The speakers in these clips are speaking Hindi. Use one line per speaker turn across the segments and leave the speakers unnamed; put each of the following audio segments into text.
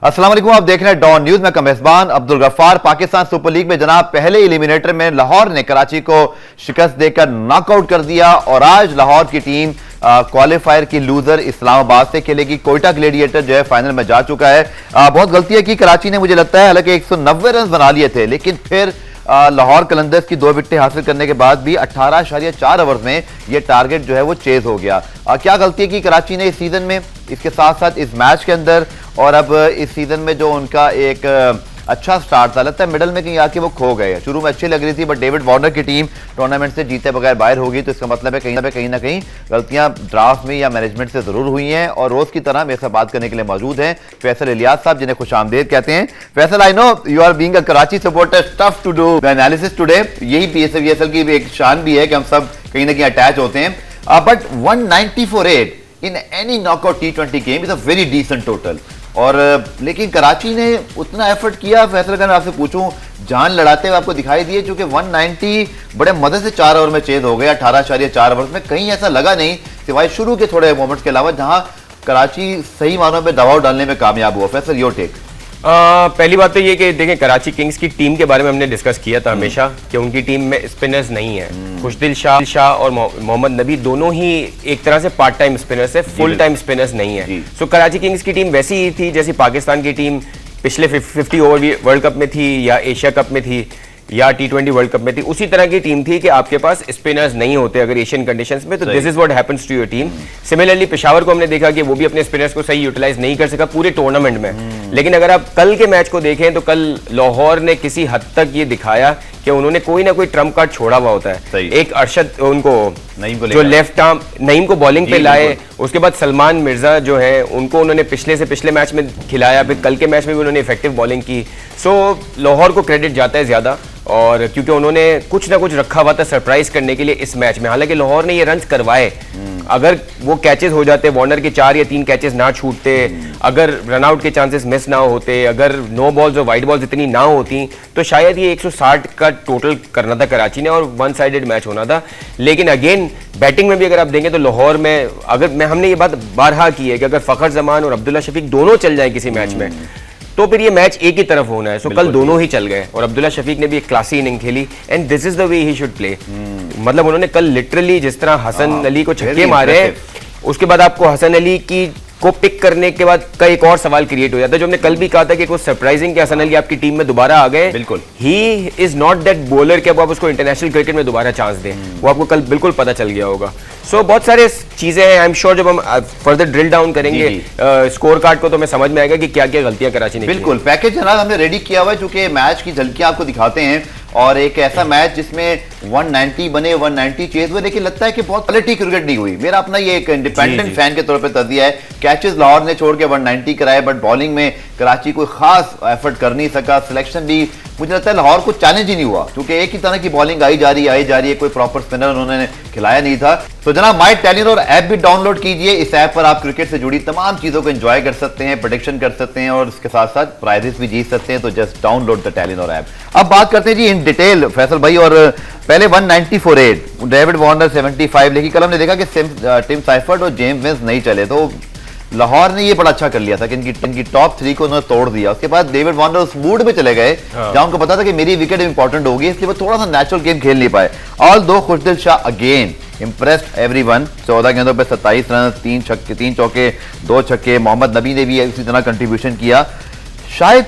अस्सलाम वालेकुम, आप देख रहे हैं डॉन न्यूज में कमेजबान अब्दुल गफ्फार। पाकिस्तान सुपर लीग में जनाब पहले एलिमिनेटर में लाहौर ने कराची को शिकस्त देकर नॉकआउट कर दिया और आज लाहौर की टीम क्वालिफायर की लूजर इस्लामाबाद से खेलेगी। कोयटा ग्लेडिएटर जो है फाइनल में जा चुका है। बहुत गलतियां की कराची ने, मुझे लगता है, हालांकि 190 रन बना लिए थे, लेकिन फिर लाहौर कलंदर्स की 2 विकेटें हासिल करने के बाद भी 18.4 ओवर में यह टारगेट जो है वो चेज हो गया। क्या गलती की कराची ने इस सीजन में, इसके साथ साथ इस मैच के अंदर, और अब इस सीजन में जो उनका एक अच्छा स्टार्ट था, लगता है मिडल में कहीं आके वो खो गए। शुरू में अच्छी लग रही थी, बट डेविड वार्नर की टीम टूर्नामेंट से जीते बगैर बाहर होगी, तो इसका मतलब है कहीं ना कहीं गलतियां ड्राफ्ट में या मैनेजमेंट से जरूर हुई हैं। और रोज की तरह मेरे साथ बात करने के लिए मौजूद हैं फैसल इलियास साहब, जिन्हें खुशामदीद कहते हैं। Faisal, I know you are being a Karachi supporter, tough to do the analysis today. यही पीएसएल की एक शान भी है कि हम सब कहीं ना कहीं अटैच होते हैं, but 190 for 8 in any knockout T20 game is a very decent total. और लेकिन कराची ने उतना एफर्ट किया। फैसल, अगर मैं आपसे पूछूं, जान लड़ाते हुए आपको दिखाई दिए, क्योंकि 190 बड़े मदद से 4 ओवर में चेज हो गया। 18.4 ओवर में कहीं ऐसा लगा नहीं, सिवाय शुरू के थोड़े मोमेंट्स के अलावा, जहां कराची सही मानों में दबाव डालने में कामयाब हुआ। Faisal, your take.
पहली बात तो ये कि देखें, कराची किंग्स की टीम के बारे में हमने डिस्कस किया था हमेशा कि उनकी टीम में स्पिनर्स नहीं है। खुशदिल शाह और मोहम्मद नबी दोनों ही एक तरह से पार्ट टाइम स्पिनर्स है, फुल टाइम स्पिनर्स नहीं है। सो कराची किंग्स की टीम वैसी ही थी जैसी पाकिस्तान की टीम पिछले 50 ओवर वर्ल्ड कप में थी, या एशिया कप में थी, या T20 वर्ल्ड कप में थी। उसी तरह की टीम थी कि आपके पास स्पिनर्स नहीं होते अगर एशियन कंडीशंस में, तो this is what happens to your team. Similarly Peshawar को हमने देखा कि वो भी अपने स्पिनर्स को सही यूटिलाइज नहीं कर सका पूरे टूर्नामेंट में। लेकिन अगर आप कल के मैच को देखें तो कल लाहौर ने किसी हद तक ये दिखाया कि उन्होंने कोई ना कोई ट्रम्प कार्ड छोड़ा हुआ होता है। एक अरशद उनको जो लेफ्ट आर्म नईम को बॉलिंग पे लाए, उसके बाद सलमान मिर्जा जो है उनको उन्होंने पिछले मैच में खिलाया, फिर कल के मैच में भी उन्होंने इफेक्टिव बॉलिंग की। सो लाहौर को क्रेडिट जाता है ज्यादा, और क्योंकि उन्होंने कुछ ना कुछ रखा हुआ था सरप्राइज करने के लिए इस मैच में। हालांकि लाहौर ने ये रन्स करवाए, अगर वो कैचेस हो जाते, वार्नर के 4 या 3 कैचेस ना छूटते, अगर रनआउट के चांसेस मिस ना होते, अगर नो बॉल्स और वाइड बॉल्स इतनी ना होती, तो शायद ये 160 का टोटल करना था कराची ने और 1 साइडेड मैच होना था। लेकिन अगेन बैटिंग में भी अगर आप देखें तो लाहौर में, अगर हमने ये बात बारहा की है कि अगर फखर जमान और अब्दुल्ला शफीक दोनों चल जाए किसी मैच में, तो फिर ये मैच एक ही तरफ होना है। सो कल दोनों ही चल गए और अब्दुल्ला शफीक ने भी एक क्लासी इनिंग खेली, and this is the way he should play. मतलब उन्होंने कल लिटरली जिस तरह हसन अली को छक्के मारे, उसके बाद आपको हसन अली को पिक करने के बाद का एक और सवाल क्रिएट हो जाता है, जो हमने कल भी कहा था कि वो सरप्राइजिंग कि हसन अली आपकी टीम में दोबारा आ गए।
बिल्कुल,
he is not that bowler कि अब आप उसको इंटरनेशनल क्रिकेट में दोबारा चांस दें, वो आपको कल बिल्कुल पता चल गया होगा। सो बहुत सारे चीजें हैं, आई एम श्योर जब हम फर्दर ड्रिल डाउन करेंगे स्कोर कार्ड को तो हमें समझ में आएगा कि क्या क्या गलतियां कराची ने।
बिल्कुल, पैकेज जनाब हमने रेडी किया हुआ है, चूंकि मैच की झलकियां आपको दिखाते हैं, और एक ऐसा मैच जिसमें 190 बने, 190 चेज हुए, लेकिन लगता है कि बहुत क्वालिटी क्रिकेट नहीं हुई। मेरा अपना ये एक इंडिपेंडेंट फैन के तौर पे तजिया है। कैचेस लाहौर ने छोड़ के 190 कराए, बट बॉलिंग में कराची कोई खास एफर्ट कर नहीं सका। सिलेक्शन भी मुझे लगता है लाहौर को चैलेंज ही नहीं हुआ, क्योंकि एक ही तरह की बॉलिंग आई जा रही है, कोई प्रॉपर स्पिनर उन्होंने खिलाया नहीं था। तो जनाब माई टेलीनॉर ऐप भी डाउनलोड कीजिए। इस ऐप पर आप क्रिकेट से जुड़ी तमाम चीजों को एंजॉय कर सकते हैं, प्रेडिक्शन कर सकते हैं, और इसके साथ साथ प्राइजेस भी जीत सकते हैं। तो just download the Telenor app. अब बात करते हैं जी इन डिटेल फैसल भाई, और पहले 190 फॉर 8, डेविड वार्नर 75, लेकिन कल हमने देखा कि टिम साइफर्ट और जेम्स विंस नहीं चले, तो लाहौर ने ये बड़ा अच्छा कर लिया था कि इनकी टॉप 3 को उन्होंने तोड़ दिया। उसके बाद डेविड वार्नर उस मूड में चले गए जहां उनको पता था कि मेरी विकेट इंपॉर्टेंट होगी, इसलिए वो थोड़ा सा नेचुरल गेम खेल नहीं पाए। ऑल दो खुशदिल शाह अगेन इम्प्रेस्ड एवरीवन, 14 गेंदों पे 27 रन, 3 चौके 2 छक्के। मोहम्मद नबी ने भी इसी तरह कंट्रीब्यूशन किया। शायद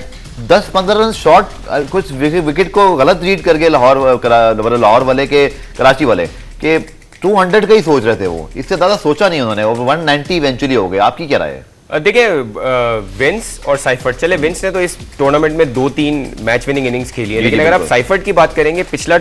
10-15 रन शॉर्ट, कुछ विकेट को गलत रीड करके लाहौर वाले के, कराची वाले के 200 का ही सोच रहे थे, वो इससे ज्यादा सोचा नहीं उन्होंने, और 190 इवेंचुअली हो गए। आपकी क्या राय है?
देखिए, विंस और साइफर्ट, चले विंस ने तो इस टूर्नामेंट में 2-3 मैच विनिंग इनिंग्स खेली है, लेकिन अगर आप साइफर्ट की बात करेंगे, पिछला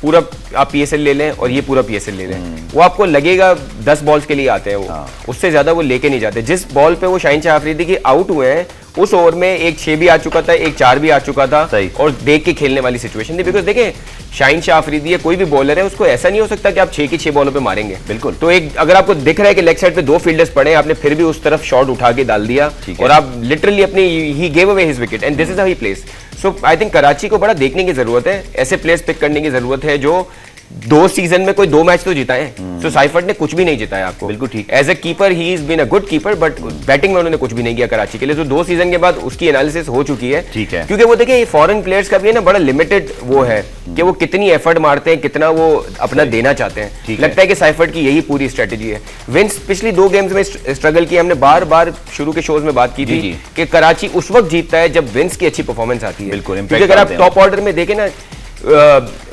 पूरा आप पीएसएल ले लें और ये पूरा पीएसएल ले लें, वो आपको लगेगा 10 बॉल्स के लिए आते हैं वो, उससे ज्यादा वो लेके नहीं जाते। जिस बॉल पे वो शाहीन शाह अफरीदी की आउट हुए हैं, उस ओवर में एक 6 भी आ चुका था, एक 4 भी आ चुका था, और देख के खेलने वाली सिचुएशन थी। बिकॉज देखें, शाहीन शाह अफरीदी है, कोई भी बॉलर है, उसको ऐसा नहीं हो सकता कि आप 6 की 6 बॉलों पे मारेंगे।
बिल्कुल।
तो एक अगर आपको दिख रहा है कि लेग साइड पे 2 फील्डर्स पड़े, आपने फिर भी उस तरफ शॉट उठा के डाल दिया, और आप लिटरली अपनी he gave away his wicket, and this is how he place. So I think Karachi को बड़ा देखने की जरूरत है, ऐसे प्लेयर्स पिक करने की जरूरत है जो 2 सीजन में कोई 2 मैच तो जीता है, तो साइफर्ट ने कुछ भी नहीं जिताया आपको।
बिल्कुल ठीक।
As a keeper he is been a good keeper, but batting में उन्होंने कुछ भी नहीं किया कराची के लिए। तो 2 सीजन के बाद उसकी एनालिसिस हो चुकी है।
ठीक है।
क्योंकि वो देखिए ये फॉरेन प्लेयर्स का भी है ना बड़ा लिमिटेड वो है कि वो कितनी एफर्ट मारते हैं, कितना वो अपना देना चाहते हैं। लगता है कि साइफर्ट की यही पूरी स्ट्रेटेजी है। विंस पिछली 2 गेम्स में स्ट्रगल किया, हमने बार बार शुरू के शोज में बात की थी कि कराची उस वक्त जीतता है जब विंस की अच्छी परफॉर्मेंस आती है।
बिल्कुल।
क्योंकि अगर आप टॉप ऑर्डर में देखें ना,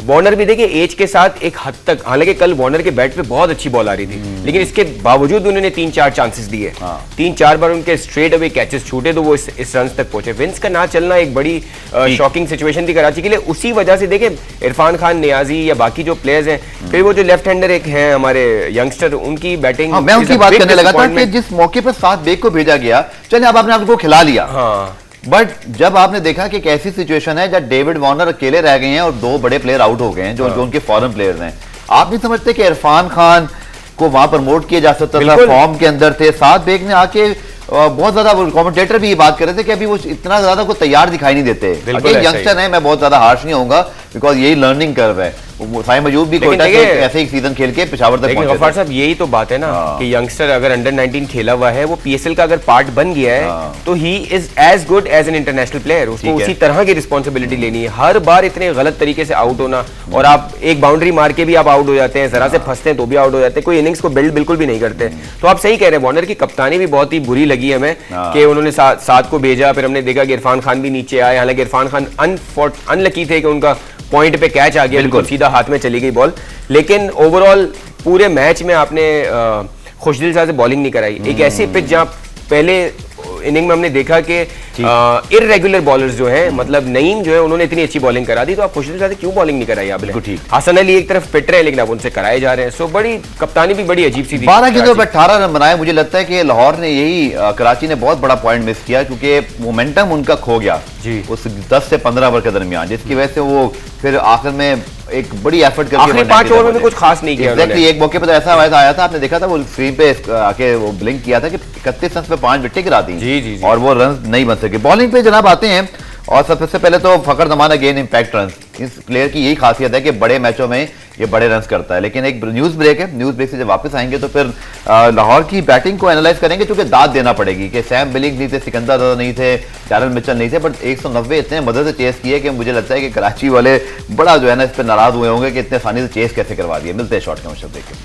वार्नर भी देखिए एज के साथ एक हद तक, हालांकि कल वार्नर के बैट पे बहुत अच्छी बॉल आ रही थी, लेकिन इसके बावजूद उन्होंने 3-4 चांसेस दिए, 3-4 बार उनके स्ट्रेट अवे कैचेस छूटे तो वो इस रन तक पहुंचे। विंस का ना चलना एक बड़ी शॉकिंग सिचुएशन थी कराची के लिए। उसी वजह से देखें इरफान खान, नियाजी या बाकी जो प्लेयर्स हैं, फिर वो जो लेफ्ट हैंडर एक हैं हमारे यंगस्टर, उनकी बैटिंग
मैं उनकी बात करने लगा था कि जिस मौके पर 7 बेग को भेजा गया, चलिए अब आपने आपको खिला लिया, बट जब आपने देखा कि कैसी सिचुएशन है जब डेविड वार्नर अकेले रह गए हैं और 2 बड़े प्लेयर आउट हो गए हैं जो उनके फॉरेन प्लेयर्स हैं, आप नहीं समझते कि इरफान खान को वहां प्रमोट किया जा सकता था? फॉर्म के अंदर थे, 7 बेग ने आके बहुत ज्यादा, कमेंटेटर भी ये बात कर रहे थे कि अभी वो इतना ज्यादा को तैयार दिखाई नहीं देते। यंगस्टर है, मैं बहुत ज्यादा हार्श नहीं होऊंगा बिकॉज यही लर्निंग कर्व है। साइम मजूद भी कोयटा से ऐसे ही सीजन खेल के पेशावर तक पहुंचे।
गफ्फार साहब यही तो बात है ना कि यंगस्टर अगर अंडर 19 खेला हुआ है, वो पीएसएल का अगर पार्ट बन गया है तो he is as good as an international player. उसको उसी तरह की रिस्पॉन्सिबिलिटी लेनी है। हर बार इतने गलत तरीके से आउट होना, और आप एक बाउंड्री मार के भी आप आउट हो जाते हैं, जरा से फंसते हैं तो भी आउट हो जाते हैं, कोई इनिंग्स को बिल्ड बिल्कुल भी नहीं करते। तो आप सही कह रहे हैं, वार्नर की कप्तानी भी बहुत ही बुरी लगी हमें कि उन्होंने 7 को भेजा, फिर हमने देखा कि इरफान खान भी नीचे आए। हालांकि इरफान खान अनलकी थे कि उनका पॉइंट पे कैच आ गया, बिल्कुल सीधा हाथ में चली गई बॉल। लेकिन ओवरऑल पूरे मैच में आपने खुशदिल शाह से बॉलिंग नहीं कराई। एक ऐसी पिच जहां पहले इनिंग में हमने देखा कि इररेगुलर बॉलर्स जो हैं, मतलब नईम जो है उन्होंने इतनी अच्छी बॉलिंग करा दी, तो आप खुशदिल शाह से क्यों बॉलिंग नहीं कराई आपने? ठीक। हसन अली एक तरफ पिट रहे हैं लेकिन आप उनसे कराए जा रहे हैं। सो बड़ी कप्तानी भी बड़ी अजीब सी थी।
12 गेंदों पर 18 रन बनाए। मुझे लगता है कि लाहौर ने यही, कराची ने बहुत बड़ा पॉइंट मिस किया क्योंकि मोमेंटम उनका खो गया उस 10 से 15 ओवर के दरमियान, जिसकी वजह से वो फिर आखिर में एक बड़ी एफर्ट करके
आखिरी 5 ओवर में भी कुछ खास नहीं किया
उन्होंने। एक मौके पर तो ऐसा आया था, आपने देखा था, वो स्क्रीन पे आके वो ब्लिंक किया था कि 31 रन पे 5 विकेटें गिरा दी और वो रन नहीं बन सके। बॉलिंग पे जनाब आते हैं, और सबसे पहले तो फखर जमान अगेन इंपैक्ट रन। इस प्लेयर की यही खासियत है कि बड़े मैचों में ये बड़े रन्स करता है। लेकिन एक न्यूज ब्रेक है, न्यूज ब्रेक से जब वापस आएंगे तो फिर लाहौर की बैटिंग को एनालाइज करेंगे, क्योंकि दाद देना पड़ेगी कि सैम बिलिंग नहीं थे, सिकंदर रजा नहीं थे, डैरल मिचेल नहीं थे, बट 190 इतने मदद से चेस किए कि मुझे लगता है कि कराची वाले बड़ा जो है ना इस पर नाराज हुए होंगे कि इतने आसानी से चेस कैसे करवा दिए। मिलते हैं शॉर्ट का मतलब देखिए।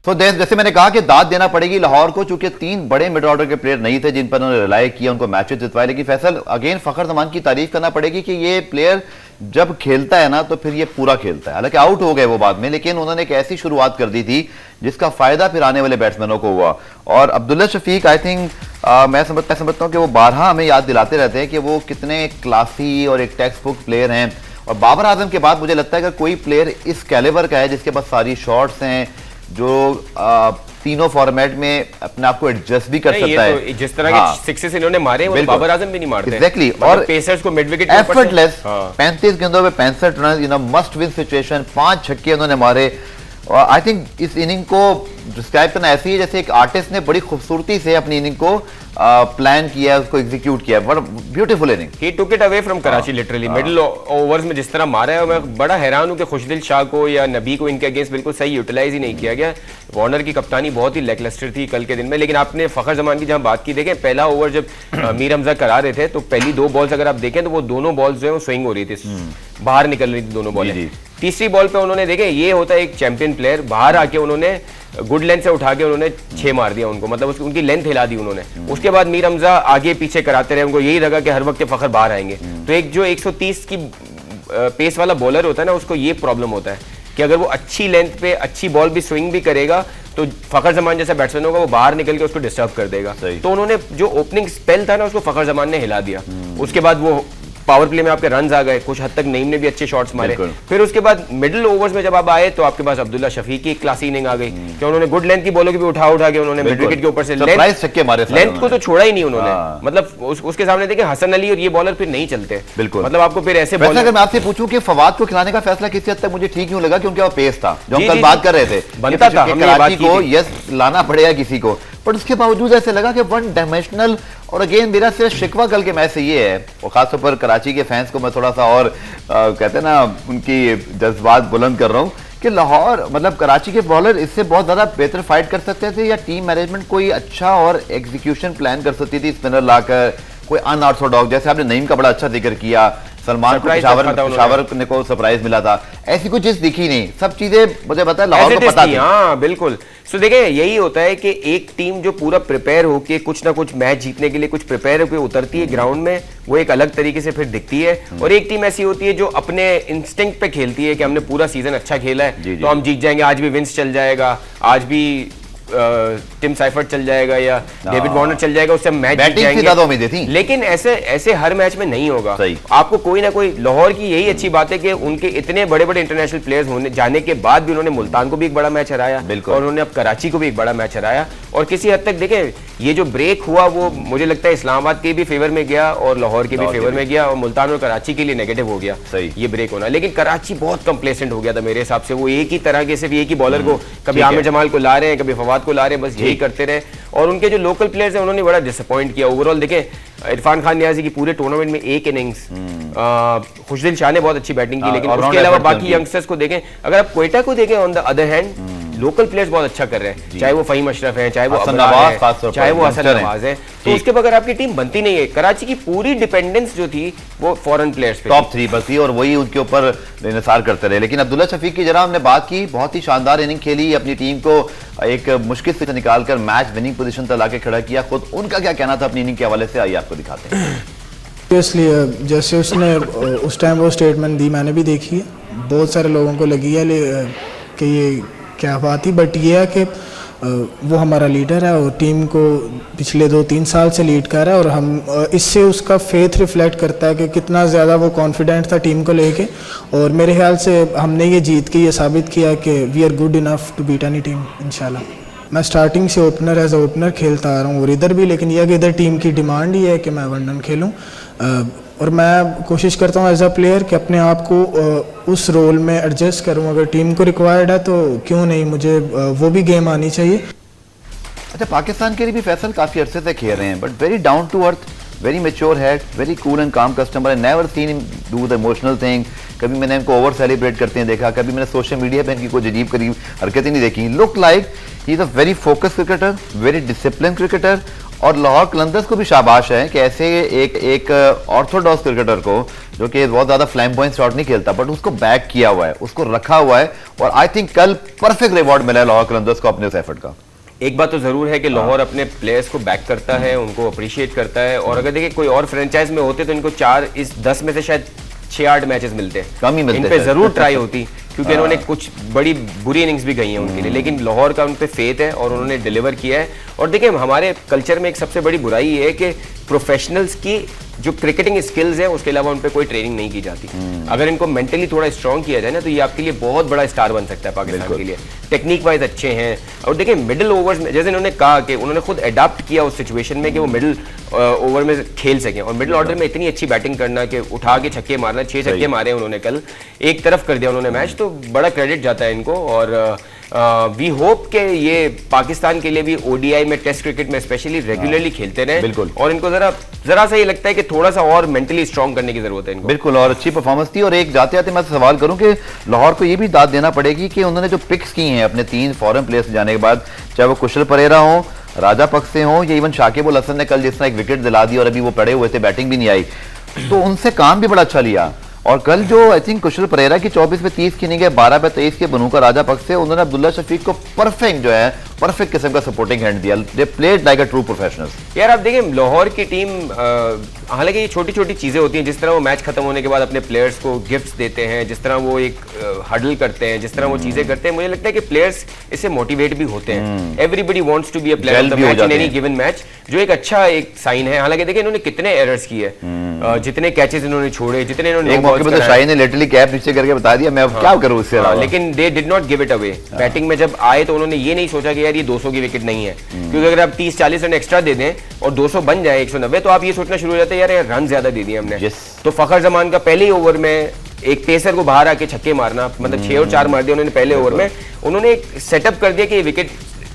तो जैसे मैंने कहा कि दाद देना पड़ेगी लाहौर को, चूंकि 3 बड़े मिड ऑर्डर के प्लेयर नहीं थे जिन पर उन्होंने रिलाई किया, उनको मैचेस जितवाए। लेकिन फैसल अगेन फखर जमान की तारीफ करना पड़ेगी कि ये प्लेयर जब खेलता है ना तो फिर ये पूरा खेलता है। हालांकि आउट हो गए वो बाद में, लेकिन उन्होंने एक ऐसी शुरुआत कर दी थी जिसका फायदा फिर आने वाले बैट्समैनों को हुआ। और अब्दुल्ला शफीक, आई थिंक मैं समझता हूं कि वो बारहा हमें याद दिलाते रहते हैं कि वो कितने क्लासी और एक टेक्स्ट बुक प्लेयर हैं। और बाबर आजम के बाद मुझे लगता है कि कोई प्लेयर इस कैलिबर का है जिसके पास सारी शॉट्स हैं, जो तीनों फॉर्मेट में अपने आप को एडजस्ट भी कर सकता है।
तो जिस तरह के सिक्सेस इन्होंने मारे वो बाबर आजम भी नहीं मारते।
एग्जैक्टली। और
पेसर्स को मिड विकेट
एफर्टलेस 35 गेंदों में 65 रन, मस्ट विन सिचुएशन, 5 छक्के उन्होंने मारे। और आई थिंक इस इनिंग को डिस्क्राइब करना ऐसी है जैसे एक आर्टिस्ट ने बड़ी खूबसूरती से अपनी इनिंग को प्लान किया, उसको एग्जीक्यूट किया। बड़ा beautiful inning.
He took it away from Karachi literally. Middle overs में जिस तरह मारा है, मैं बड़ा हैरान हूं कि खुशदिल शाह को या नबी को इनके अगेंस्ट बिल्कुल सही यूटिलाइज ही नहीं किया गया। वार्नर की कप्तानी बहुत ही लैकलस्टर थी कल के दिन में। लेकिन आपने फखर जमान की जहां बात की, देखें पहला ओवर जब मीर हमजा करा रहे थे तो पहली 2 बॉल्स अगर आप देखें तो वो दोनों बॉल्स जो है वो स्विंग हो रही थी, बाहर निकल रही थी दोनों बॉलें। तीसरी बॉल पे उन्होंने देखे, ये होता है एक चैंपियन प्लेयर, बाहर आके उन्होंने गुड लेंथ से उठा के उन्होंने 6 मार दिया उनको, मतलब उनकी लेंथ हिला दी उन्होंने। उसके बाद मीर हमजा आगे पीछे कराते रहे, उनको यही लगा कि हर वक्त फखर बाहर आएंगे। तो एक जो 130 की पेस वाला बॉलर होता है ना, उसको ये प्रॉब्लम होता है कि अगर वो अच्छी लेंथ पे अच्छी बॉल भी स्विंग भी करेगा तो फखर जमान जैसा बैट्समैन होगा वो बाहर निकल के उसको डिस्टर्ब कर देगा। तो उन्होंने जो ओपनिंग स्पेल था ना उसको फखर जमान ने हिला दिया। उसके बाद वो पावर प्ले में आपके रन्स आ गए, कुछ हद तक नईम ने भी अच्छे शॉट्स मारे। फिर उसके बाद मिडिल ओवर्स में जब आप आए तो आपके पास अब्दुल्ला शफीक की एक क्लासी इनिंग आ गई कि उन्होंने गुड लेंथ की बॉलों की भी उठा के उन्होंने मिड विकेट के ऊपर से लेंथ को तो छोड़ा ही नहीं उन्होंने। मतलब उसके सामने देखें हसन अली और ये बॉलर फिर नहीं चलते। बिल्कुल। मतलब आपको फिर ऐसे
अगर मैं आपसे पूछूं कि फवाद को खिलाने का फैसला किसी हद तक मुझे ठीक क्यों लगा, क्योंकि वो पेस था जो हम कल बात कर रहे थे,
बनता था
कराची को यस लाना पड़ेगा किसी को। बट उसके बावजूद ऐसे लगा कि वन डायमेंशनल। और अगेन मेरा सिर्फ शिकवा कल के मैच से ये है, और खासतौर पर कराची के फैंस को मैं थोड़ा सा और कहते हैं ना उनकी जज्बात बुलंद कर रहा हूँ कि लाहौर मतलब कराची के बॉलर इससे बहुत ज्यादा बेहतर फाइट कर सकते थे, या टीम मैनेजमेंट कोई अच्छा और एग्जीक्यूशन प्लान कर सकती थी स्पिनर लाकर, कोई अनऑर्थोडॉक्स, जैसे आपने नईम का बड़ा अच्छा जिक्र किया, सलमान को पेशावर को सरप्राइज मिला था, ऐसी कोई चीज दिखी नहीं, सब चीजें मुझे पता है लाहौर को पता थी।
हाँ बिल्कुल। सो देखिए यही होता है कि एक टीम जो पूरा प्रिपेयर होके कुछ ना कुछ मैच जीतने के लिए कुछ प्रिपेयर होकर उतरती है ग्राउंड में, वो एक अलग तरीके से फिर दिखती है। और एक टीम ऐसी होती है जो अपने इंस्टिंक्ट पे खेलती है कि हमने पूरा सीजन अच्छा खेला है तो हम जीत जाएंगे, आज भी विंस चल जाएगा, आज भी टिम साइफर्ट चल जाएगा या डेविड वार्नर चल जाएगा, उससे मैच जीत जाएंगे। लेकिन ऐसे हर मैच में नहीं होगा। आपको कोई ना कोई, लाहौर की यही अच्छी बात है कि उनके इतने बड़े बड़े इंटरनेशनल प्लेयर्स होने जाने के बाद भी उन्होंने मुल्तान को भी एक बड़ा मैच हराया और उन्होंने अब कराची को भी एक बड़ा मैच हराया। और किसी हद तक देखें ये जो ब्रेक हुआ वो मुझे लगता है इस्लामाबाद के भी फेवर में गया और लाहौर के भी फेवर में गया, और मुल्तान और कराची के लिए नेगेटिव हो गया ये ब्रेक होना। लेकिन कराची बहुत कंप्लेसेंट हो गया था मेरे हिसाब से, वो एक ही तरह के सिर्फ एक ही बॉलर को, कभी आमिर जमाल को ला रहे हैं, कभी फवाद को ला रहे हैं, बस यही करते रहे। और उनके जो लोकल प्लेयर्स हैं उन्होंने बड़ा डिसअपॉइंट किया ओवरऑल। देखें इरफान खान नियाजी की पूरे टूर्नामेंट में एक इनिंग्स, खुशदिल शाह ने बहुत अच्छी बैटिंग की, लेकिन उसके अलावा बाकी यंगस्टर्स को देखें, अगर आप क्वेटा को देखें on the other hand local players बहुत अच्छा कर रहे हैं, चाहे वो फहीम अशरफ हैं, चाहे वो अबरार है, चाहे वो हसन नवाज है, तो उसके बगैर आपकी टीम बनती नहीं है। कराची की पूरी डिपेंडेंस जो थी वो फॉरेन प्लेयर्स पे,
टॉप 3 पर थी और वही उनके ऊपर इंतजार करते रहे। लेकिन अब्दुल्ला शफीक की जरा हमने बात की, बहुत ही शानदार इनिंग खेली, अपनी टीम को एक मुश्किल से निकालकर मैच विनिंग पोजीशन तक लाके खड़ा किया। खुद उनका क्या कहना था अपनी इनिंग के हवाले से, आइए आपको दिखाते हैं।
ऑब्वियसली जैसे उसने उस टाइम वो स्टेटमेंट दी मैंने भी देखी है, बहुत सारे लोगों को लगी है कि ये क्या बात थी, बट ये है कि वो हमारा लीडर है और टीम को पिछले 2-3 साल से लीड कर रहा है, और हम इससे उसका फेथ रिफ्लेक्ट करता है कि कितना ज़्यादा वो कॉन्फिडेंट था टीम को लेके। और मेरे ख्याल से हमने ये जीत के ये साबित किया कि we are good enough to beat any team इंशाल्लाह। मैं स्टार्टिंग से ओपनर एज ए ओपनर खेलता आ रहा हूँ और इधर भी, लेकिन यह कि इधर टीम की डिमांड ही है कि मैं वनडन खेलूँ, और मैं कोशिश करता हूँ एज अ प्लेयर कि अपने आप को उस रोल में एडजस्ट करूँ। अगर टीम को रिक्वायर्ड है तो क्यों नहीं, मुझे वो भी गेम आनी चाहिए।
अच्छा, पाकिस्तान के लिए भी फैसल काफी अरसे से खेल रहे हैं, but very down to earth, very mature है, very cool and calm customer. I never seen him do the emotional thing. कभी मैंने इनको ओवर सेलिब्रेट करते हैं देखा, कभी मैंने सोशल मीडिया पे इनकी कोई अजीब करीब हरकतें नहीं देखी। Look like he is a very focus cricketer, very discipline cricketer. और लाहौर कलंदर्स को भी शाबाश है कि ऐसे एक ऑर्थोडॉक्स क्रिकेटर को, जो कि बहुत ज्यादा फ्लैम्बॉयंट शॉट नहीं खेलता, बट उसको बैक किया हुआ है, उसको रखा हुआ है, और आई थिंक कल परफेक्ट रिवॉर्ड मिला है लाहौर कलंदर्स को अपने उस एफर्ट का।
एक बात तो जरूर है कि लाहौर अपने प्लेयर्स को बैक करता है, उनको अप्रिशिएट करता है। और अगर देखिए कोई और फ्रेंचाइज में होते तो इनको 4 इस 10 में से शायद 6-8 मैचेस मिलते हैं,
कम ही मिलते,
इन पे जरूर ट्राई होती, क्योंकि इन्होंने कुछ बड़ी बुरी इनिंग्स भी गई हैं उनके लिए। लेकिन लाहौर का उन पे फेथ है और उन्होंने डिलीवर किया है। और देखिए हमारे कल्चर में एक सबसे बड़ी बुराई ये है कि प्रोफेशनल्स की जो क्रिकेटिंग स्किल्स है उसके अलावा उन पे कोई ट्रेनिंग नहीं की जाती। अगर इनको मेंटली थोड़ा स्ट्रांग किया जाए ना तो ये आपके लिए बहुत बड़ा स्टार बन सकता है पाकिस्तान के लिए। टेक्निक वाइज अच्छे हैं, और देखिए मिडिल ओवर्स में जैसे इन्होंने कहा कि उन्होंने खुद अडॉप्ट किया उस सिचुएशन में कि वो मिडिल ओवर में खेल सकें, और मिडिल ऑर्डर में इतनी अच्छी बैटिंग करना कि उठा के छक्के मारना, 6 छक्के मारे उन्होंने कल, एक तरफ कर दिया उन्होंने मैच, तो बड़ा क्रेडिट जाता है इनको। और वी होप के ये पाकिस्तान के लिए भी ओडीआई में, टेस्ट क्रिकेट में स्पेशली रेगुलरली खेलते रहे।
बिल्कुल।
और इनको जरा सा ये लगता है कि थोड़ा सा और मेंटली स्ट्रांग करने की जरूरत है इनको।
बिल्कुल, और अच्छी परफॉर्मेंस थी। और एक जाते जाते मैं सवाल करूं कि लाहौर को ये भी दाद देना पड़ेगी कि उन्होंने जो पिक्स की हैं अपने 3 फॉरेन प्लेयर्स जाने के बाद, चाहे वो कुशल परेरा हो, राजा पक्से हो, या इवन शाकिब उल हसन ने कल जिस तरह एक विकेट दिला दी और अभी वो पड़े हुए थे, बैटिंग भी नहीं आई, तो उनसे काम भी बड़ा अच्छा लिया। और कल जो आई थिंक कुशल परेरा की 24 पे 30 की नहीं गए, 12 पे 23 के बनू का राजा पक्ष से, उन्होंने अब्दुल्ला शफीक को परफेक्ट जो है परफेक्ट किस्म का सपोर्टिंग हैंड दिया। They played like a true professionals.
यार आप देखिए लाहौर की टीम, हालांकि ये छोटी छोटी चीजें होती हैं, जिस तरह वो मैच खत्म होने के बाद अपने प्लेयर्स को गिफ्ट्स देते हैं, जिस तरह वो एक हडल करते हैं, जिस तरह वो चीजें करते हैं, मुझे लगता है कि प्लेयर्स इससे मोटिवेट भी होते हैं। Everybody wants to be a player of the match in any given match, जो एक अच्छा एक साइन है। हालांकि देखिए इन्होंने कितने एरर्स किए, जितने कैचेस इन्होंने छोड़े, जितने इन्होंने
शाही ने लिटरली कैप नीचे करके बता दिया मैं अब क्या करूं इससे।
लेकिन they did not give it away. Batting में जब आए तो उन्होंने ये नहीं सोचा कि यार ये 200 की विकेट नहीं है, क्योंकि अगर आप 30-40 रन एक्स्ट्रा दे दें और 200 बन जाए 190, तो आप ये सोचना शुरू हो जाते हैं यार रन ज्यादा दे दिए हमने। तो फखर जमान का पहले ही ओवर में एक पेसर को बाहर आके छक्के मारना, मतलब 6 और 4 मार दिए उन्होंने पहले ओवर में। उन्होंने एक सेटअप कर दिया कि ये विकेट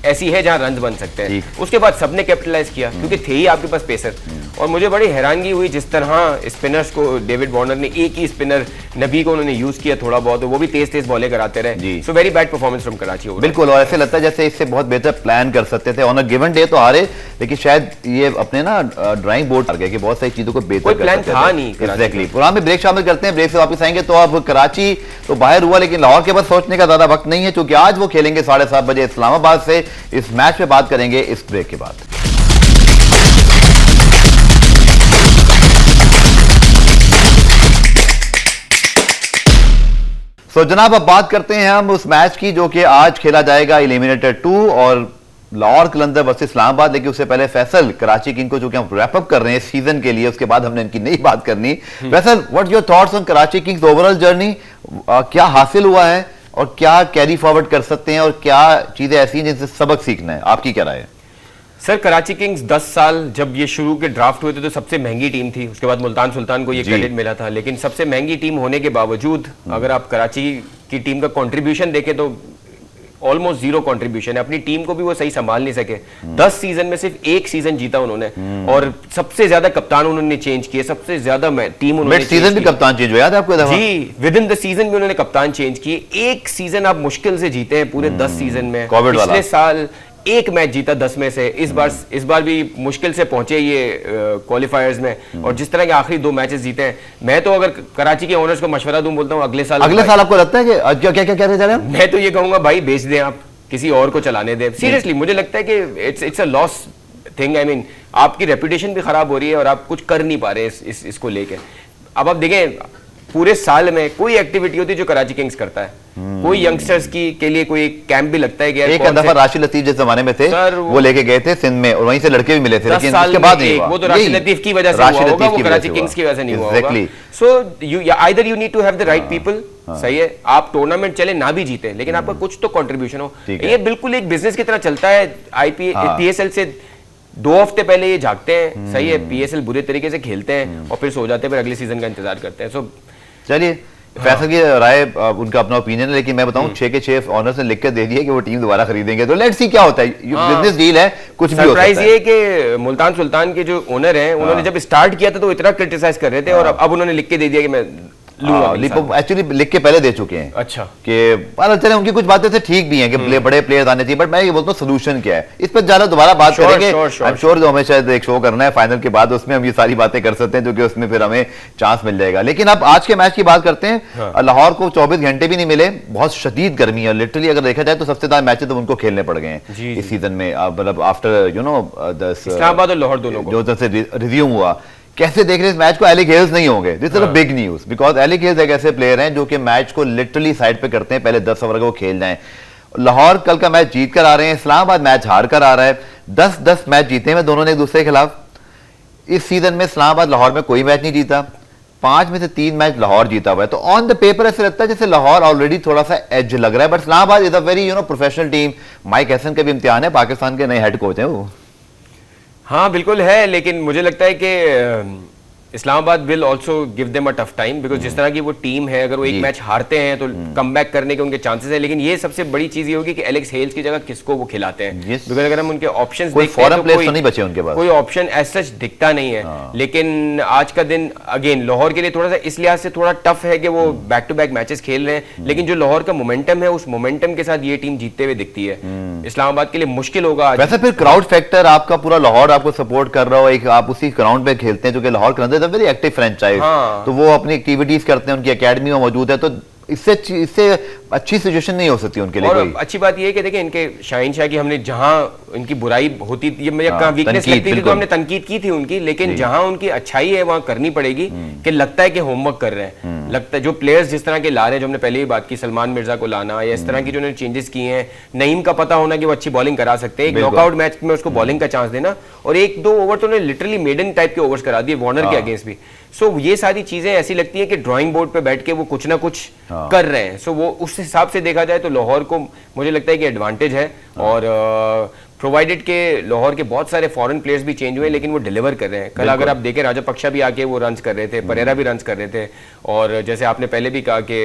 ऐसी है जहां रन बन सकते हैं। उसके बाद सबने कैपिटलाइज किया क्योंकि थे ही आपके पास पेसर। और मुझे बड़ी हैरानगी हुई जिस तरह स्पिनर्स को डेविड वार्नर ने, एक ही स्पिनर नबी को उन्होंने यूज किया थोड़ा बहुत, वो भी तेज बॉलें कराते रहे। So very bad performance from Karachi.
बिल्कुल, और ऐसे लगता है जैसे इससे बहुत बेहतर प्लान कर सकते थे। ऑन अ गिवन डे तो हारे, लेकिन शायद ये अपने ना ड्राइंग बोर्ड आ गए कि बहुत सारी चीजों को बेहतर
प्लान था नहीं।
एग्जैक्टली। प्रोग्राम में ब्रेक शामिल करते हैं, ब्रेक से वापस आएंगे। तो अब कराची तो बाहर हुआ, लेकिन लाहौर के पास सोचने का ज्यादा वक्त नहीं है, क्योंकि आज वो खेलेंगे 7:30 बजे इस्लामाबाद से। इस मैच पे बात करेंगे इस ब्रेक के बाद। जनाब, अब बात करते हैं हम उस मैच की जो कि आज खेला जाएगा, एलिमिनेटर 2 और लाहौर कलंदर वर्सेस इस्लामाबाद। लेकिन उससे पहले फैसल, कराची किंग को जो कि हम रैप अप कर रहे हैं सीजन के लिए, उसके बाद हमने इनकी नई बात करनी। Faisal, what your thoughts on Karachi Kings overall journey? क्या हासिल हुआ है और क्या कैरी फॉरवर्ड कर सकते हैं, और क्या चीजें ऐसी हैं जिनसे सबक सीखना है? आपकी क्या राय है?
सर, कराची किंग्स 10 साल जब ये शुरू के ड्राफ्ट हुए थे तो सबसे महंगी टीम थी। उसके बाद मुल्तान सुल्तान को ये क्रेडिट मिला था, लेकिन सबसे महंगी टीम होने के बावजूद अगर आप कराची की टीम का कंट्रीब्यूशन देखें तो ऑलमोस्ट 0 कंट्रीब्यूशन है। अपनी टीम को भी वो सही संभाल नहीं सके। 10 सीजन में सिर्फ 1 सीजन जीता उन्होंने, और सबसे ज्यादा कप्तान उन्होंने चेंज किए, सबसे ज्यादा टीम उन्होंने
सीजन भी कप्तान चेंज हुआ, याद है आपको?
जी, विद इन द सीजन भी उन्होंने कप्तान चेंज किए। एक सीजन आप मुश्किल से जीते हैं पूरे 10 सीजन में। पिछले साल एक मैच जीता 10 में से। इस बार भी मुश्किल से पहुंचे ये क्वालिफायर्स में, और जिस तरह के आखिरी 2 मैचेस जीते हैं, मैं तो अगर कराची के ओनर्स को मशवरा दूं, बोलता हूं अगले साल
आपको लगता है कि क्या कहते जा रहे हैं?
मैं तो ये कहूंगा भाई बेच दें, आप किसी और को चलाने दें। सीरियसली मुझे लगता है कि it's a loss thing. I mean, आपकी रेपुटेशन भी खराब हो रही है और आप कुछ कर नहीं पा रहे इसको लेके। अब आप देखें, पूरे साल में कोई एक्टिविटी होती है जो कराची किंग्स करता है, कोई यंगस्टर्स के लिए कोई कैंप भी लगता है कि
एक दफा राशिद लतीफ जिस जमाने में थे वो लेके गए थे सिंध में, और वहीं से लड़के भी मिले थे, लेकिन उसके बाद नहीं हुआ।
वो तो राशिद लतीफ की वजह से हुआ होगा, वो कराची किंग्स की वजह से नहीं हुआ होगा। So either you need to have the right people. सही है, आप टूर्नामेंट चले ना भी जीते, लेकिन आपका कुछ तो कंट्रीब्यूशन हो। ये बिल्कुल एक बिजनेस की तरह चलता है। पीएसएल से 2 हफ्ते पहले ये जागते हैं, सही है, पीएसएल बुरे तरीके से खेलते हैं और फिर सो जाते हैं, फिर अगले सीजन का इंतजार करते हैं। सो
चलिए, फैसल की राय, उनका अपना ओपिनियन है, लेकिन मैं बताऊं 6 के 6 ऑनर्स ने लिख कर दे दिए कि वो टीम दोबारा खरीदेंगे, तो लेट्स सी क्या होता है। बिजनेस डील है, कुछ भी हो सकता है।
सरप्राइज ये कि मुल्तान सुल्तान के जो ओनर हैं, उन्होंने जब स्टार्ट किया था तो इतना क्रिटिसाइज कर रहे थे, और अब उन्होंने लिख के दे दिया कि मैं
एक्चुअली लिख के पहले दे चुके हैं।
अच्छा,
कि चले उनकी कुछ बातें से ठीक भी हैं कि बड़े प्लेयर्स आने चाहिए, बट मैं ये बोलता हूँ सोल्यूशन क्या है, इस पर ज्यादा दोबारा बात करेंगे। आई एम श्योर जो हमें शायद एक शो करना है फाइनल के बाद, उसमें हम ये सारी बातें कर सकते हैं, जो कि उसमें फिर हमें चांस मिल जाएगा। लेकिन अब आज के मैच की बात करते हैं। लाहौर को 24 घंटे भी नहीं मिले, बहुत शदीद गर्मी है। लिटरली अगर देखा जाए तो सबसे ज्यादा मैचेस तो उनको खेलने पड़ गए हैं इस सीजन में, मतलब आफ्टर
इस्लामाबाद और लाहौर दोनों को
जो रिज्यूम हुआ। कैसे देख रहे हैं इस मैच को? एलिक हेल्स नहीं होंगे, this is a big news, because Alex Hales एक ऐसे प्लेयर हैं जो कि मैच को लिटरली साइड पे करते हैं, पहले 10 ओवर को खेल जाएं। लाहौर कल का मैच जीत कर आ रहे हैं, इस्लामाबाद मैच हार कर आ रहा है। 10-10 मैच जीते हैं दोनों ने एक दूसरे के खिलाफ। इस सीजन में इस्लामाबाद लाहौर में कोई मैच नहीं जीता, 5 में से 3 मैच लाहौर जीता हुआ है। तो ऑन द पेपर ऐसे लगता है जैसे लाहौर ऑलरेडी थोड़ा सा एज लग रहा है, but Islamabad is a very professional team. Mic Hesson का भी इम्तिहान है, पाकिस्तान के नए हेड कोच हैं वो।
हाँ बिल्कुल है, लेकिन मुझे लगता है कि Islamabad will also give them a tough time, because जिस तरह की वो टीम है, अगर वो एक मैच हारते हैं तो कम बैक करने के उनके चांसेस है। लेकिन ये सबसे बड़ी चीज ये होगी कि एलेक्स हेल्स की जगह किसको वो खिलाते हैं, बिकॉज अगर हम उनके ऑप्शंस देखते हैं तो
नहीं बचे उनके पास,
कोई ऑप्शन एज सच दिखता नहीं है। लेकिन आज का दिन अगेन लाहौर के लिए थोड़ा सा इस लिहाज से थोड़ा टफ है कि वो बैक टू बैक मैचेस खेल रहे हैं, लेकिन जो लाहौर का मोमेंटम है, उस मोमेंटम के साथ ये टीम जीतते हुए दिखती है। इस्लामाबाद के लिए मुश्किल होगा।
वैसे फिर क्राउड फैक्टर आपका पूरा लाहौर आपको सपोर्ट कर रहा हो, एक आप उसी ग्राउंड पे खेलते हैं जो कि लाहौर के अंदर वेरी एक्टिव फ्रेंचाइज, तो वो अपनी एक्टिविटीज करते हैं, उनकी एकेडमी में मौजूद है, तो इससे अच्छी सिचुएशन नहीं हो सकती उनके लिए।
और अच्छी बात ये है कि देखिए इनके शाहीन शाह की हमने जहां इनकी बुराई होती वीकनेस लगती थी तो हमने तनकीद की थी उनकी, लेकिन जहां उनकी अच्छाई है वहां करनी पड़ेगी कि लगता है कि होमवर्क कर रहे हैं। लगता है जो प्लेयर्स जिस तरह के ला रहे हैं, जो हमने पहले ही बात की, सलमान मिर्जा को लाना या इस तरह की जो उन्होंने चेंजेस किए हैं, नईम का पता होना कि वो अच्छी बॉलिंग करा सकते हैं, एक नॉकआउट मैच में उसको बॉलिंग का चांस देना, और 1-2 ओवर तो उन्होंने लिटरली मेडन टाइप के ओवर्स करा दिए वार्नर के अगेंस्ट भी। सो ये सारी चीजें ऐसी लगती है कि ड्राइंग बोर्ड पे बैठ के वो कुछ ना कुछ कर रहे हैं। सो वो उस हिसाब से देखा जाए तो लाहौर को मुझे लगता है कि एडवांटेज है। और प्रोवाइडेड के लाहौर के बहुत सारे फॉरेन प्लेयर्स भी चेंज हुए लेकिन वो डिलीवर कर रहे हैं। कल अगर आप देखें राजापक्षा भी आके वो रन्स कर रहे थे, परेरा भी रन्स कर रहे थे, और जैसे आपने पहले भी कहा कि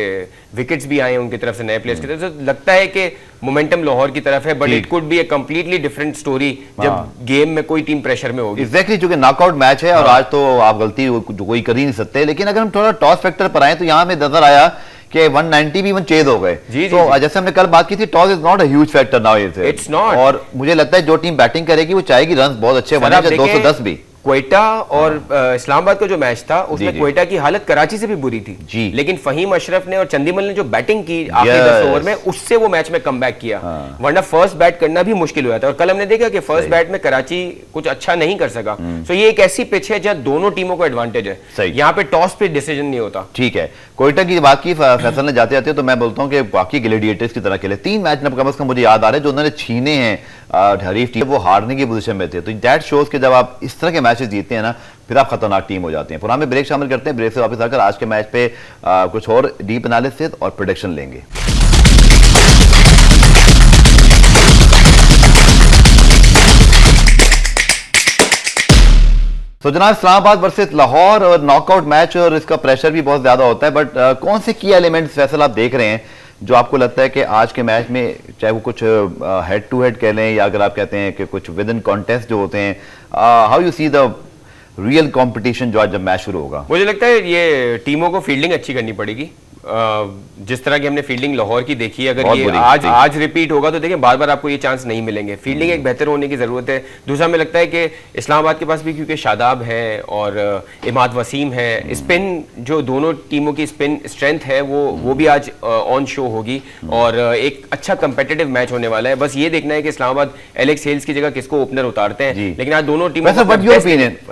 विकेट्स भी आए उनकी तरफ से, नए प्लेयर्स की तरफ से, तो लगता है कि मोमेंटम लाहौर की तरफ है, but it could be A completely different story जब गेम में कोई टीम प्रेशर में होगी।
एग्जैक्टली, चूंकि नॉकआउट मैच है और आज तो आप गलती कोई कर ही नहीं सकते, लेकिन अगर हम थोड़ा टॉस फैक्टर पर आए तो यहाँ में नजर आया कि 190 भी 1 चेज हो गए। तो जैसे हमने कल बात की थी, toss is not a huge factor now,
it's not,
और मुझे लगता है जो टीम बैटिंग करेगी वो चाहेगी रन बहुत अच्छे बने, 210 भी।
क्वेटा और इस्लामाबाद का जो मैच था उसमें क्वेटा की हालत कराची से भी बुरी थी जी, लेकिन फहीम अशरफ ने और चंदीमल ने जो बैटिंग की आखिरी 10 ओवर में, उससे वो मैच में कमबैक किया, वरना फर्स्ट बैट करना भी मुश्किल हुआ था। और कल हमने देखा कि फर्स्ट बैट में कराची कुछ अच्छा नहीं कर सका। तो ये एक ऐसी पिच है जहां दोनों टीमों को एडवांटेज है, यहाँ पे टॉस पे डिसीजन नहीं होता।
ठीक है, क्वेटा की बात की फैसल ने जाते जाते, तो मैं बोलता हूँ कि बाकी ग्लैडिएटर्स की तरह खेले 3 मैच कम से कम मुझे याद आ रहे हैं जो उन्होंने छीने हैं हरीफ टीम, वो हारने की पोजीशन में थे। तो दैट शोज कि जब आप इस तरह के मैचेस जीतते हैं ना, फिर आप खतरनाक टीम हो जाते हैं। पुराने में ब्रेक शामिल करते हैं, ब्रेक से वापस आकर आज के मैच पे कुछ और डीप एनालिसिस और प्रेडिक्शन लेंगे। तो जनाब, इस्लामाबाद वर्सेस लाहौर और नॉकआउट मैच, और इसका प्रेशर भी बहुत ज्यादा होता है, बट कौन से की एलिमेंट्स फैसल आप देख रहे हैं जो आपको लगता है कि आज के मैच में, चाहे वो कुछ हेड टू हेड कह लें या अगर आप कहते हैं कि कुछ विद इन कॉन्टेस्ट जो होते हैं, how you see the real competition जो आज जब मैच शुरू होगा?
मुझे लगता है ये टीमों को फील्डिंग अच्छी करनी पड़ेगी। जिस तरह की हमने फील्डिंग लाहौर की देखी है, अगर ये आज रिपीट होगा तो देखिए बार बार आपको ये चांस नहीं मिलेंगे। फील्डिंग एक बेहतर होने की जरूरत है। दूसरा मुझे लगता है कि इस्लामाबाद के पास भी क्योंकि शादाब है और इमाद वसीम है, स्पिन जो दोनों टीमों की स्पिन स्ट्रेंथ है वो भी आज ऑन शो होगी और एक अच्छा कंपेटिटिव मैच होने वाला है। बस ये देखना है कि इस्लामाबाद एलेक्स हेल्स की जगह किसको ओपनर उतारते हैं, लेकिन आज दोनों टीमों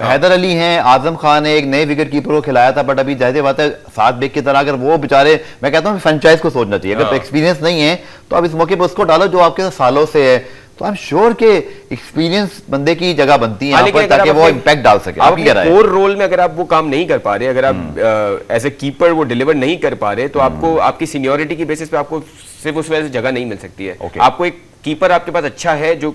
हैदर अली हैं, आजम खान ने एक नए विकेट कीपर को खिलाया था, बट अभी जाहिर बात है 7 बेग की तरह अगर वो बेचारे, मैं कहता हूं फ्रेंचाइज को सोचना चाहिए। अगर एक्सपीरियंस नहीं है तो आप इस मौके पर उसको डालो जो आपके साथ सालों से है, तो आई एम श्योर के एक्सपीरियंस बंदे की जगह बनती है यहाँ पर, ताकि वो इंपैक्ट डाल सके। आप
कोर रोल में अगर आप वो काम नहीं कर पा रहे, अगर आप एज ए कीपर वो डिलीवर नहीं कर पा रहे, तो आपको आपकी सीनियोरिटी की बेसिस पे आपको सिर्फ उस वजह से जगह नहीं मिल सकती है। आपको एक कीपर आपके पास अच्छा है जो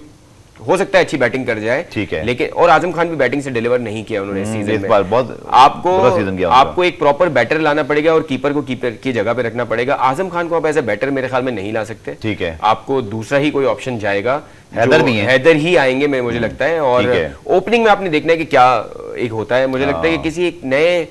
हो सकता है अच्छी बैटिंग कर जाए,
ठीक है,
लेकिन और आजम खान भी बैटिंग से डिलीवर नहीं किया उन्होंने इस सीजन में।
बहुत
आपको एक प्रॉपर बैटर लाना पड़ेगा और कीपर को कीपर की जगह पे रखना पड़ेगा। आजम खान को आप एज ए बैटर मेरे ख्याल में नहीं ला सकते,
ठीक है,
आपको दूसरा ही कोई ऑप्शन जाएगा।
हैदर भी है,
हैदर ही आएंगे मुझे लगता है। और ओपनिंग में आपने देखना है कि क्या एक होता है। मुझे लगता है कि किसी एक नए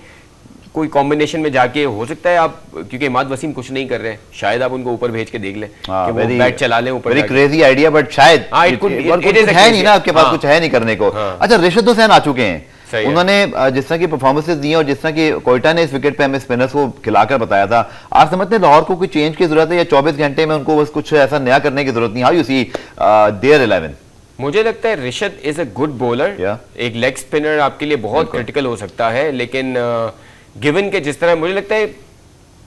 कोई कॉम्बिनेशन में जाके हो सकता है आप, क्योंकि इमाद वसीम कुछ नहीं कर रहे हैं, शायद आप उनको ऊपर भेज के देख लें कि वो बैट चला लें ऊपर।
वेरी क्रेजी आइडिया, बट शायद है नहीं ना आपके पास, कुछ है नहीं करने को। अच्छा, रिशद हुसैन आ चुके हैं, उन्होंने जिस तरह की परफॉर्मेंसेस दी और जिस तरह की कोयटा ने इस विकेट पे हमें स्पिनर्स को खिलाकर बताया था, आज समझते हैं लाहौर को कोई चेंज की जरूरत है या 24 घंटे में उनको बस कुछ ऐसा नया करने की जरूरत नहीं? How you see their 11?
मुझे लगता है Rishad is a good bowler, एक लेग स्पिनर आपके लिए बहुत क्रिटिकल हो सकता है, लेकिन गिवन के जिस तरह मुझे लगता है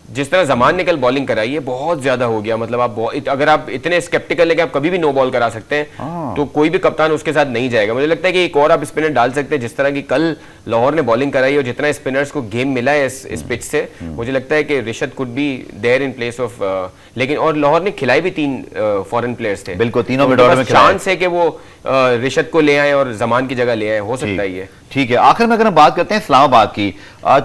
जिस तरह जमान ने कल बॉलिंग कराई है बहुत ज्यादा हो गया। मतलब आप अगर आप इतने स्केप्टिकल है कि आप कभी भी नो बॉल करा सकते हैं तो कोई भी कप्तान उसके साथ नहीं जाएगा। मुझे लगता है कि एक और आप स्पिनर डाल सकते हैं जिस तरह की कल लाहौर ने बॉलिंग कराई और जितना स्पिनर्स को गेम मिला है इस पिच से, मुझे लगता है कि Rishad could be there in place of. लेकिन और लाहौर ने खिलाई भी 3 फॉरेन प्लेयर्स थे,
बिल्कुल तीनों मिड ऑर्डर में
चांस है कि वो रिशद को ले आए और जमान की जगह ले आए, हो सकता है ये।
ठीक है, आखिर में अगर हम बात करते हैं इस्लामाबाद की,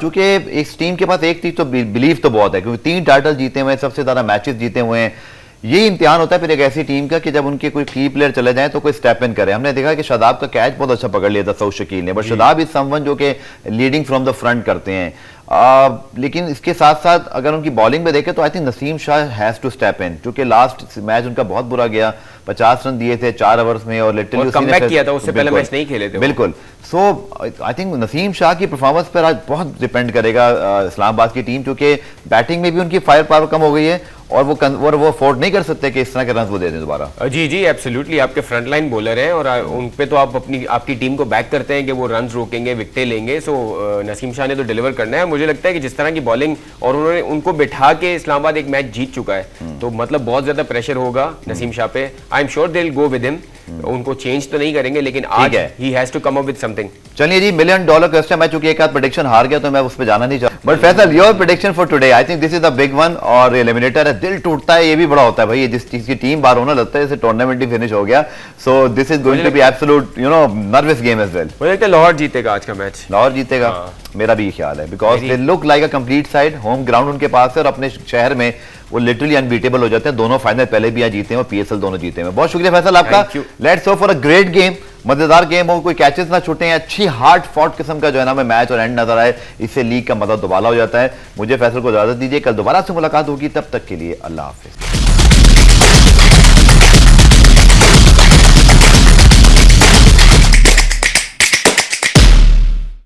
चूंकि इस टीम के पास एक चीज तो बिलीव तो बहुत है, क्योंकि 3 टाइटल जीते हुए हैं, सबसे ज्यादा मैचेस जीते हुए हैं। ये इम्तिहान होता है फिर एक ऐसी टीम का कि जब उनके कोई की प्लेयर चले जाएं तो कोई स्टेप इन करे। हमने देखा कि शादाब का कैच बहुत अच्छा पकड़ लिया था सऊद शकील ने, बट शादाब इज समवन जो कि लीडिंग फ्रॉम द फ्रंट करते हैं। लेकिन इसके साथ साथ अगर उनकी बॉलिंग में देखें तो I think Naseem Shah has to step in, क्योंकि लास्ट मैच उनका बहुत बुरा गया, 50 रन दिए थे 4 ओवर्स में और लिटरली
कमबैक किया था, उससे पहले मैच नहीं खेले थे
बिल्कुल। सो आई थिंक नसीम शाह की परफॉर्मेंस पर आज बहुत डिपेंड करेगा इस्लामाबाद की टीम, क्योंकि बैटिंग में भी उनकी फायर पावर कम हो गई है और वो अफोर्ड नहीं कर सकते कि इस तरह के रन वो दे दें दोबारा।
जी जी एब्सोल्युटली, आपके फ्रंट लाइन बॉलर हैं और उन पे तो आप आपकी टीम को बैक करते हैं कि वो रन रोकेंगे, विकेटें लेंगे। सो नसीम शाह ने तो डिलीवर करना है। मुझे लगता है कि जिस तरह की बॉलिंग और उन्होंने उनको बिठा के इस्लामाबाद एक मैच जीत चुका है, तो मतलब बहुत ज्यादा प्रेशर होगा नसीम शाह पे। I am sure they will go with him. उनको चेंज तो नहीं करेंगे, लेकिन आज
है।
He has to come up with something.
चलिए जी, $1 मिलियन क्वेश्चन। मैं चूंकि एक आध प्रेडिक्शन हार गया तो मैं उस पर जाना नहीं चाहता, but Faisal your prediction for today. I think this is the big one, और एलिमिनेटर है, दिल टूटता है, ये भी बड़ा होता है भाई, ये जिस चीज की टीम बाहर होना लगता है जैसे टूर्नामेंट ही फिनिश हो गया। So this is going to be absolute nervous game as well.
मुझे लगता है लाहौर जीतेगा आज का मैच।
लाहौर जीतेगा, मेरा भी ख्याल है, because they look like a complete side. Home ground उनके पास है और अपने शहर में वो लिटरली अनबीटेबल हो जाते हैं। दोनों फाइनल पहले भी यहाँ जीते हैं और PSL दोनों जीते हैं। बहुत शुक्रिया फैसल आपका।
Thank you.
Let's hope for a great game, मजेदार गेम हो, कोई कैचेस ना छूटे, अच्छी हार्ड फॉट किस्म का जो है ना मैच और एंड नजर आए, इससे लीग का मजा दोबारा हो जाता है। मुझे फैसल को इजाजत दीजिए, कल दोबारा से मुलाकात होगी, तब तक के लिए अल्लाह हाफिज।